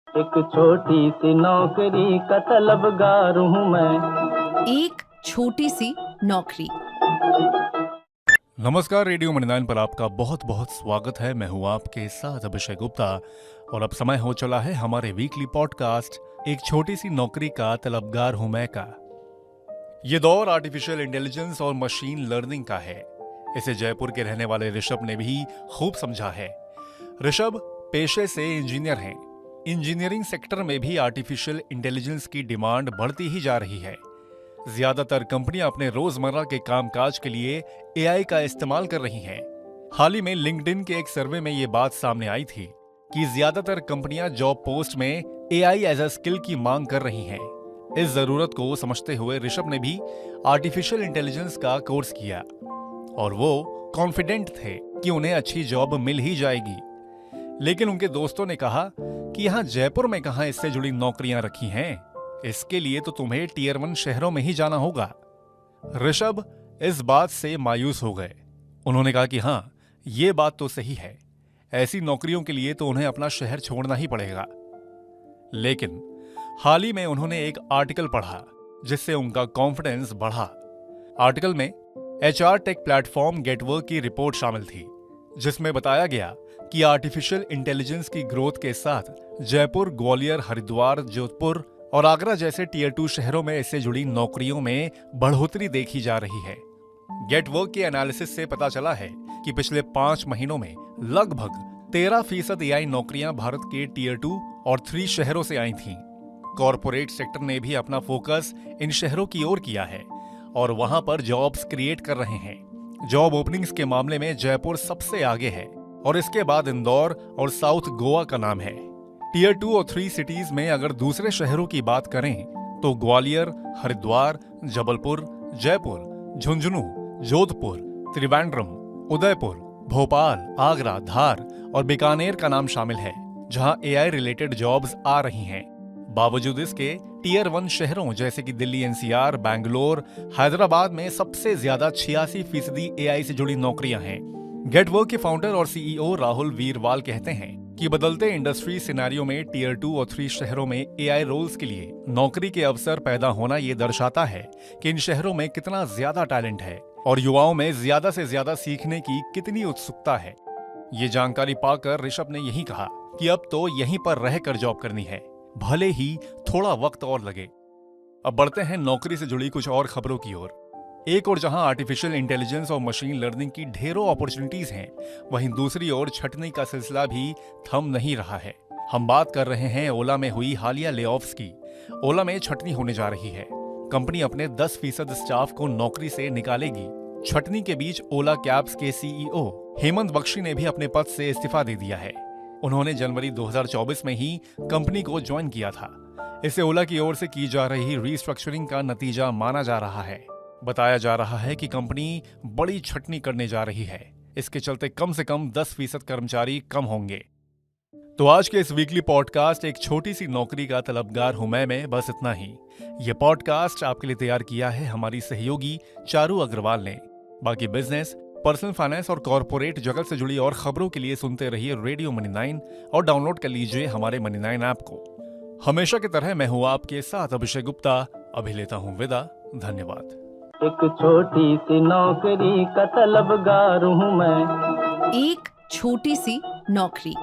एक छोटी सी नौकरी का तलबगार हूँ मैं। एक छोटी सी नौकरी। नमस्कार, रेडियो 99 पर आपका बहुत बहुत स्वागत है। मैं हूँ आपके साथ अभिषेक गुप्ता और अब समय हो चला है हमारे वीकली पॉडकास्ट एक छोटी सी नौकरी का तलबगार हूँ मैं का। ये दौर आर्टिफिशियल इंटेलिजेंस और मशीन लर्निंग का है। इसे जयपुर के रहने वाले ऋषभ ने भी खूब समझा है। ऋषभ पेशे से इंजीनियर हैं। इंजीनियरिंग सेक्टर में भी आर्टिफिशियल इंटेलिजेंस की डिमांड बढ़ती ही जा रही है। ज्यादातर कंपनियां अपने रोजमर्रा के कामकाज के लिए एआई का इस्तेमाल कर रही हैं। हाल ही में लिंक्डइन के एक सर्वे में ये बात सामने आई थी कि ज्यादातर कंपनियां जॉब पोस्ट में एआई एज अ स्किल की मांग कर रही हैं। इस जरूरत को समझते हुए ऋषभ ने भी आर्टिफिशियल इंटेलिजेंस का कोर्स किया और वो कॉन्फिडेंट थे कि उन्हें अच्छी जॉब मिल ही जाएगी। लेकिन उनके दोस्तों ने कहा कि यहाँ जयपुर में कहाँ इससे जुड़ी नौकरियां रखी हैं, इसके लिए तो तुम्हें टीयर 1 शहरों में ही जाना होगा। ऋषभ इस बात से मायूस हो गए। उन्होंने कहा कि हाँ, ये बात तो सही है, ऐसी नौकरियों के लिए तो उन्हें अपना शहर छोड़ना ही पड़ेगा। लेकिन हाल ही में उन्होंने एक आर्टिकल पढ़ा जिससे उनका कॉन्फिडेंस बढ़ा। आर्टिकल में एचआर टेक प्लेटफॉर्म गेटवर्क की रिपोर्ट शामिल थी, जिसमें बताया गया कि आर्टिफिशियल इंटेलिजेंस की ग्रोथ के साथ जयपुर, ग्वालियर, हरिद्वार, जोधपुर और आगरा जैसे टीयर 2 शहरों में इससे जुड़ी नौकरियों में बढ़ोतरी देखी जा रही है। गेटवर्क के एनालिसिस से पता चला है कि पिछले 5 महीनों में लगभग 13% एआई नौकरियां भारत के टीयर 2 और 3 शहरों से आई थीं। कॉरपोरेट सेक्टर ने भी अपना फोकस इन शहरों की ओर किया है और वहां पर जॉब्स क्रिएट कर रहे हैं। जॉब ओपनिंग्स के मामले में जयपुर सबसे आगे है और इसके बाद इंदौर और साउथ गोवा का नाम है। टीयर 2 और 3 सिटीज में अगर दूसरे शहरों की बात करें तो ग्वालियर, हरिद्वार, जबलपुर, जयपुर, झुंझुनू, जोधपुर, त्रिवेंद्रम, उदयपुर, भोपाल, आगरा, धार और बीकानेर का नाम शामिल है, जहां एआई रिलेटेड जॉब्स आ रही हैं। बावजूद इसके टीयर 1 शहरों जैसे कि दिल्ली, एनसीआर, बैंगलोर, हैदराबाद में सबसे ज्यादा 86% एआई से जुड़ी नौकरियां हैं। गेटवर्क के फाउंडर और सीईओ राहुल वीरवाल कहते हैं कि बदलते इंडस्ट्री सिनेरियो में टीयर 2 और 3 शहरों में एआई रोल्स के लिए नौकरी के अवसर पैदा होना ये दर्शाता है कि इन शहरों में कितना ज्यादा टैलेंट है और युवाओं में ज्यादा से ज्यादा सीखने की कितनी उत्सुकता है। ये जानकारी पाकर ऋषभ ने यही कहा कि अब तो यहीं पर रहकर जॉब करनी है, भले ही थोड़ा वक्त और लगे। अब बढ़ते हैं नौकरी से जुड़ी कुछ और खबरों की ओर। एक और जहां आर्टिफिशियल इंटेलिजेंस और मशीन लर्निंग की ढेरों अपॉर्चुनिटीज हैं, वहीं दूसरी ओर छटनी का सिलसिला भी थम नहीं रहा है। हम बात कर रहे हैं ओला में हुई हालिया लेऑफ्स की। ओला में छटनी होने जा रही है। कंपनी अपने 10% स्टाफ को नौकरी से निकालेगी। छटनी के बीच ओला कैब्स के सीईओ हेमंत बख्शी ने भी अपने पद से इस्तीफा दे दिया है। उन्होंने जनवरी 2024 में ही कंपनी को ज्वाइन किया था। इसे ओला की ओर से की जा रही रीस्ट्रक्चरिंग का नतीजा माना जा रहा है। बताया जा रहा है कि कंपनी बड़ी छटनी करने जा रही है। इसके चलते कम से कम 10% कर्मचारी कम होंगे। तो आज के इस वीकली पॉडकास्ट एक छोटी सी नौकरी का तलबगार हूं मैं में बस इतना ही। यह पॉडकास्ट आपके लिए तैयार किया है हमारी सहयोगी चारू अग्रवाल ने। बाकी बिजनेस, पर्सनल फाइनेंस और कॉर्पोरेट जगत से जुड़ी और खबरों के लिए सुनते रहिए रेडियो मनी 9 और डाउनलोड कर लीजिए हमारे मनी 9 ऐप को। हमेशा की तरह मैं हूं आपके साथ अभिषेक गुप्ता। अभी लेता हूं विदा। धन्यवाद। एक छोटी सी नौकरी का तलबगार हूँ मैं। एक छोटी सी नौकरी।